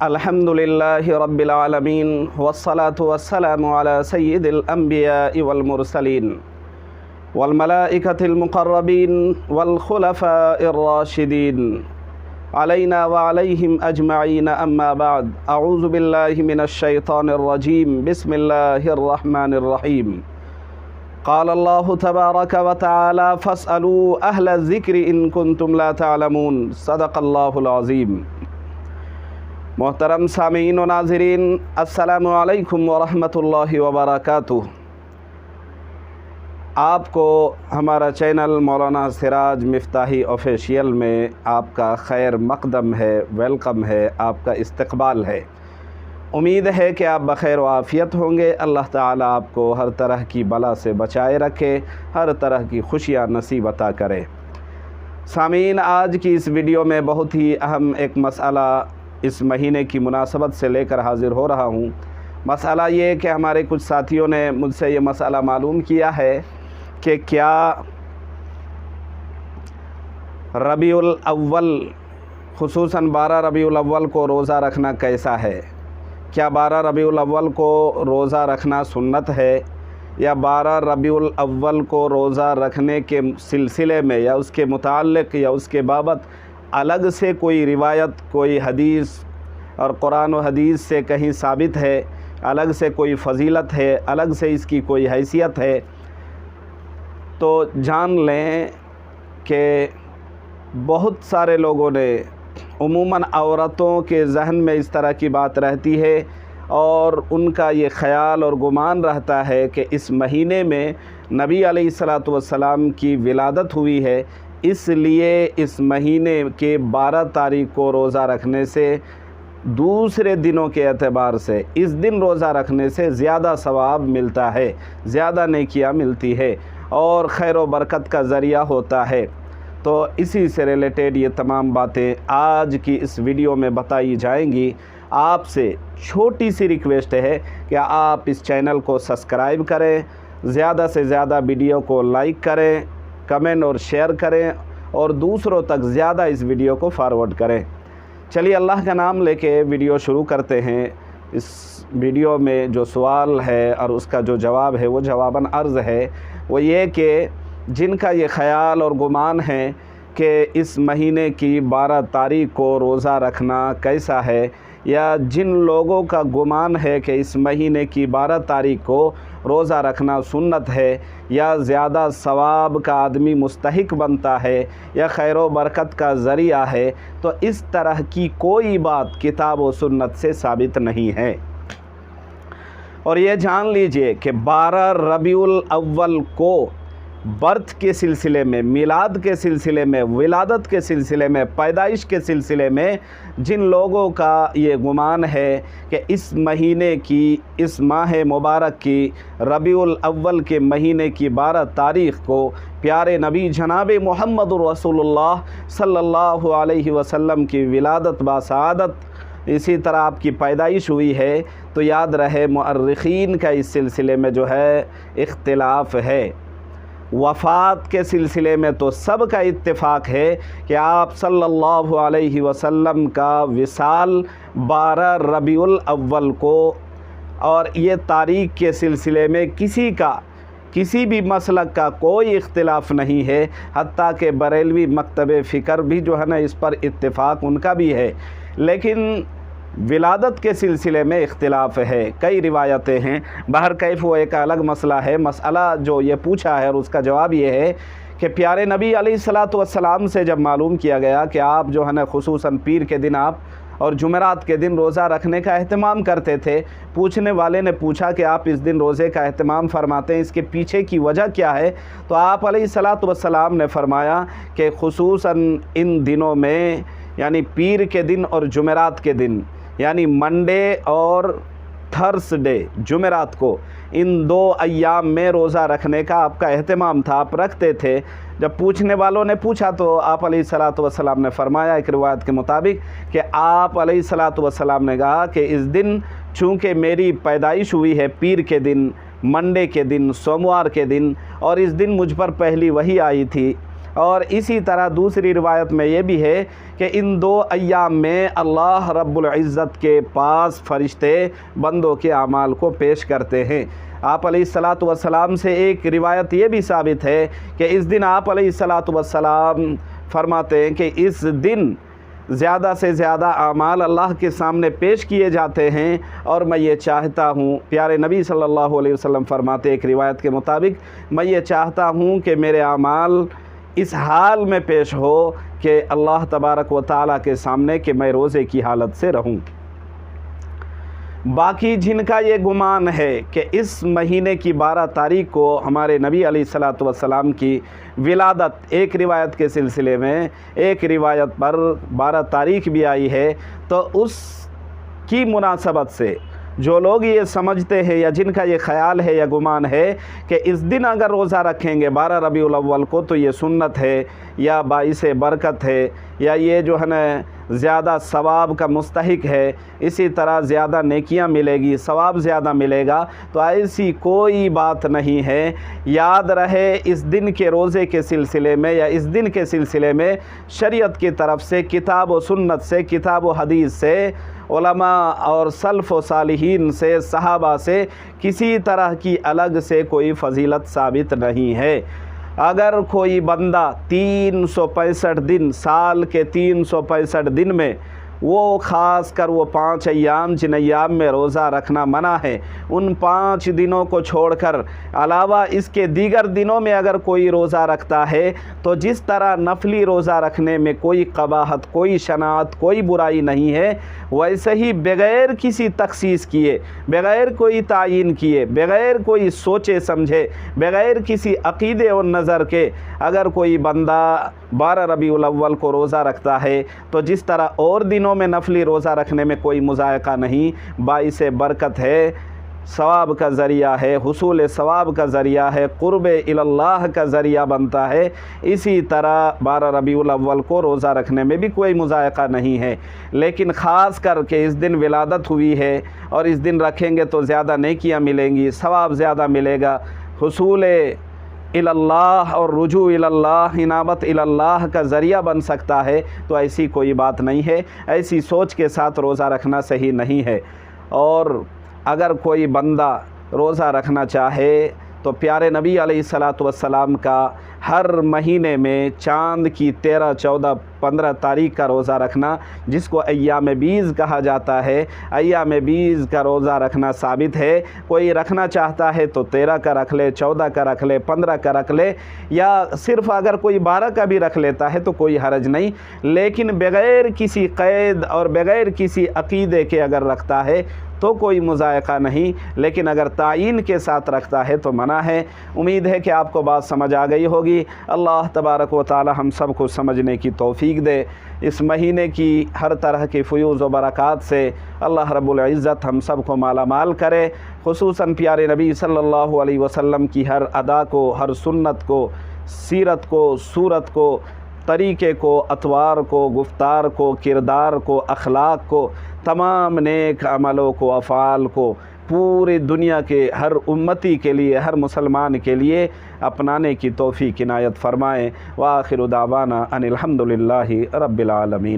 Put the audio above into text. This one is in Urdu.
الحمدللہ رب العالمین والصلاة والسلام علی سید الانبیاء والمرسلین والملائکۃ المقربین والخلفاء الراشدین علینا وعلیہم اجمعین اما بعد اعوذ باللہ من الشیطان الرجیم بسم اللہ الرحمن الرحیم قال اللہ تبارک وتعالی فاسألوا اہل الذکر ان کنتم لا تعلمون صدق اللہ العظیم۔ محترم سامعین و ناظرین، السلام علیکم ورحمۃ اللہ وبرکاتہ۔ آپ کو ہمارا چینل مولانا سراج مفتاحی آفیشیل میں آپ کا خیر مقدم ہے، ویلکم ہے، آپ کا استقبال ہے۔ امید ہے کہ آپ بخیر و عافیت ہوں گے۔ اللہ تعالیٰ آپ کو ہر طرح کی بلا سے بچائے رکھے، ہر طرح کی خوشیاں نصیب عطا کرے۔ سامعین، آج کی اس ویڈیو میں بہت ہی اہم ایک مسئلہ اس مہینے کی مناسبت سے لے کر حاضر ہو رہا ہوں۔ مسئلہ یہ کہ ہمارے کچھ ساتھیوں نے مجھ سے یہ مسئلہ معلوم کیا ہے کہ کیا ربیع الاول، خصوصاً 12 ربیع الاول کو روزہ رکھنا کیسا ہے؟ کیا 12 ربیع الاول کو روزہ رکھنا سنت ہے، یا 12 ربیع الاول کو روزہ رکھنے کے سلسلے میں یا اس کے متعلق یا اس کے بابت الگ سے کوئی روایت، کوئی حدیث اور قرآن و حدیث سے کہیں ثابت ہے، الگ سے کوئی فضیلت ہے، الگ سے اس کی کوئی حیثیت ہے؟ تو جان لیں کہ بہت سارے لوگوں نے، عموماً عورتوں کے ذہن میں اس طرح کی بات رہتی ہے اور ان کا یہ خیال اور گمان رہتا ہے کہ اس مہینے میں نبی علیہ الصلاۃ والسلام کی ولادت ہوئی ہے، اس لیے اس مہینے کے 12 تاریخ کو روزہ رکھنے سے، دوسرے دنوں کے اعتبار سے اس دن روزہ رکھنے سے زیادہ ثواب ملتا ہے، زیادہ نیکیاں ملتی ہے اور خیر و برکت کا ذریعہ ہوتا ہے۔ تو اسی سے ریلیٹڈ یہ تمام باتیں آج کی اس ویڈیو میں بتائی جائیں گی۔ آپ سے چھوٹی سی ریکویسٹ ہے کہ آپ اس چینل کو سبسکرائب کریں، زیادہ سے زیادہ ویڈیو کو لائک کریں، کمنٹ اور شیئر کریں اور دوسروں تک زیادہ اس ویڈیو کو فارورڈ کریں۔ چلیے اللہ کا نام لے کے ویڈیو شروع کرتے ہیں۔ اس ویڈیو میں جو سوال ہے اور اس کا جو جواب ہے وہ جواباً عرض ہے، وہ یہ کہ جن کا یہ خیال اور گمان ہے کہ اس مہینے کی 12 تاریخ کو روزہ رکھنا کیسا ہے، یا جن لوگوں کا گمان ہے کہ اس مہینے کی 12 تاریخ کو روزہ رکھنا سنت ہے، یا زیادہ ثواب کا آدمی مستحق بنتا ہے، یا خیر و برکت کا ذریعہ ہے، تو اس طرح کی کوئی بات کتاب و سنت سے ثابت نہیں ہے۔ اور یہ جان لیجئے کہ 12 ربیع الاول کو برتھ کے سلسلے میں، میلاد کے سلسلے میں، ولادت کے سلسلے میں، پیدائش کے سلسلے میں جن لوگوں کا یہ گمان ہے کہ اس مہینے کی، اس ماہ مبارک کی ربیع الاول کے مہینے کی 12 تاریخ کو پیارے نبی جناب محمد رسول اللہ صلی اللہ علیہ وسلم کی ولادت باسعادت، اسی طرح آپ کی پیدائش ہوئی ہے، تو یاد رہے مؤرخین کا اس سلسلے میں جو ہے اختلاف ہے۔ وفات کے سلسلے میں تو سب کا اتفاق ہے کہ آپ صلی اللہ علیہ وسلم کا وصال 12 ربیع الاول کو، اور یہ تاریخ کے سلسلے میں کسی بھی مسلک کا کوئی اختلاف نہیں ہے، حتیٰ کہ بریلوی مکتب فکر بھی جو ہے نا اس پر اتفاق ان کا بھی ہے۔ لیکن ولادت کے سلسلے میں اختلاف ہے، کئی روایتیں ہیں۔ بہرکیف وہ ایک الگ مسئلہ ہے۔ مسئلہ جو یہ پوچھا ہے اور اس کا جواب یہ ہے کہ پیارے نبی علیہ الصلاۃ والسلام سے جب معلوم کیا گیا کہ آپ جو ہے نا خصوصاً پیر کے دن آپ اور جمعرات کے دن روزہ رکھنے کا اہتمام کرتے تھے، پوچھنے والے نے پوچھا کہ آپ اس دن روزے کا اہتمام فرماتے ہیں، اس کے پیچھے کی وجہ کیا ہے؟ تو آپ علیہ الصلاۃ والسلام نے فرمایا کہ خصوصاً ان دنوں میں، یعنی پیر کے دن اور جمعرات کے دن، یعنی منڈے اور تھرسڈے، جمعرات کو، ان 2 ایام میں روزہ رکھنے کا آپ کا اہتمام تھا، آپ رکھتے تھے۔ جب پوچھنے والوں نے پوچھا تو آپ علیہ الصلاۃ والسلام نے فرمایا ایک روایت کے مطابق کہ آپ علیہ الصلاۃ والسلام نے کہا کہ اس دن چونکہ میری پیدائش ہوئی ہے پیر کے دن، منڈے کے دن، سوموار کے دن، اور اس دن مجھ پر پہلی وحی آئی تھی، اور اسی طرح دوسری روایت میں یہ بھی ہے کہ ان 2 ایام میں اللہ رب العزت کے پاس فرشتے بندوں کے اعمال کو پیش کرتے ہیں۔ آپ علیہ الصلاۃ والسلام سے ایک روایت یہ بھی ثابت ہے کہ اس دن آپ علیہ الصلاۃ والسلام فرماتے ہیں کہ اس دن زیادہ سے زیادہ اعمال اللہ کے سامنے پیش کیے جاتے ہیں، اور میں یہ چاہتا ہوں، پیارے نبی صلی اللہ علیہ وسلم فرماتے ایک روایت کے مطابق، میں یہ چاہتا ہوں کہ میرے اعمال اس حال میں پیش ہو کہ اللہ تبارک و تعالیٰ کے سامنے کہ میں روزے کی حالت سے رہوں۔ باقی جن کا یہ گمان ہے کہ اس مہینے کی 12 تاریخ کو ہمارے نبی علیہ الصلاۃ والسلام کی ولادت ایک روایت کے سلسلے میں ایک روایت پر 12 تاریخ بھی آئی ہے، تو اس کی مناسبت سے جو لوگ یہ سمجھتے ہیں یا جن کا یہ خیال ہے یا گمان ہے کہ اس دن اگر روزہ رکھیں گے 12 ربیع الاول کو تو یہ سنت ہے یا باعث برکت ہے یا یہ جو ہے نا زیادہ ثواب کا مستحق ہے، اسی طرح زیادہ نیکیاں ملے گی، ثواب زیادہ ملے گا، تو ایسی کوئی بات نہیں ہے۔ یاد رہے اس دن کے روزے کے سلسلے میں یا اس دن کے سلسلے میں شریعت کی طرف سے کتاب و سنت سے، کتاب و حدیث سے، علماء اور سلف و صالحین سے، صحابہ سے کسی طرح کی الگ سے کوئی فضیلت ثابت نہیں ہے۔ اگر کوئی بندہ 365 دن، سال کے 365 دن میں وہ خاص کر وہ 5 ایام جن ایام میں روزہ رکھنا منع ہے، ان 5 دنوں کو چھوڑ کر علاوہ اس کے دیگر دنوں میں اگر کوئی روزہ رکھتا ہے تو جس طرح نفلی روزہ رکھنے میں کوئی قباحت، کوئی شناعت، کوئی برائی نہیں ہے، ویسے ہی بغیر کسی تخصیص کیے، بغیر کوئی تعین کیے، بغیر کوئی سوچے سمجھے، بغیر کسی عقیدے و نظر کے اگر کوئی بندہ 12 ربیع الاول کو روزہ رکھتا ہے تو جس طرح اور دنوں میں نفلی روزہ رکھنے میں کوئی مذائقہ نہیں، باعث برکت ہے، ثواب کا ذریعہ ہے، حصول ثواب کا ذریعہ ہے، قرب اللہ کا ذریعہ بنتا ہے، اسی طرح 12 ربیع الاول کو روزہ رکھنے میں بھی کوئی مذائقہ نہیں ہے۔ لیکن خاص کر کے اس دن ولادت ہوئی ہے اور اس دن رکھیں گے تو زیادہ نیکیاں ملیں گی، ثواب زیادہ ملے گا، حصول اللہ اور رجوع اللہ، انابت اللہ کا ذریعہ بن سکتا ہے، تو ایسی کوئی بات نہیں ہے، ایسی سوچ کے ساتھ روزہ رکھنا صحیح نہیں ہے۔ اور اگر کوئی بندہ روزہ رکھنا چاہے تو پیارے نبی علیہ الصلاۃ والسلام کا ہر مہینے میں چاند کی 13، 14، 15 تاریخ کا روزہ رکھنا، جس کو ایام بیض کہا جاتا ہے، ایام بیض کا روزہ رکھنا ثابت ہے۔ کوئی رکھنا چاہتا ہے تو 13 کا رکھ لے، 14 کا رکھ لے، 15 کا رکھ لے، یا صرف اگر کوئی 12 کا بھی رکھ لیتا ہے تو کوئی حرج نہیں، لیکن بغیر کسی قید اور بغیر کسی عقیدے کے اگر رکھتا ہے تو کوئی مذائقہ نہیں، لیکن اگر تعین کے ساتھ رکھتا ہے تو منع ہے۔ امید ہے کہ آپ کو بات سمجھ آ گئی ہوگی۔ اللہ تبارک و تعالی ہم سب کو سمجھنے کی توفیق دے، اس مہینے کی ہر طرح کی فیوض و برکات سے اللہ رب العزت ہم سب کو مالا مال کرے، خصوصاً پیارے نبی صلی اللہ علیہ وسلم کی ہر ادا کو، ہر سنت کو، سیرت کو، صورت کو، طریقے کو، اطوار کو، گفتار کو، کردار کو، اخلاق کو، تمام نیک عملوں کو، افعال کو پوری دنیا کے ہر امتی کے لیے، ہر مسلمان کے لیے اپنانے کی توفیق عنایت فرمائیں۔ وآخر دعوانا ان الحمد للہ رب العالمین۔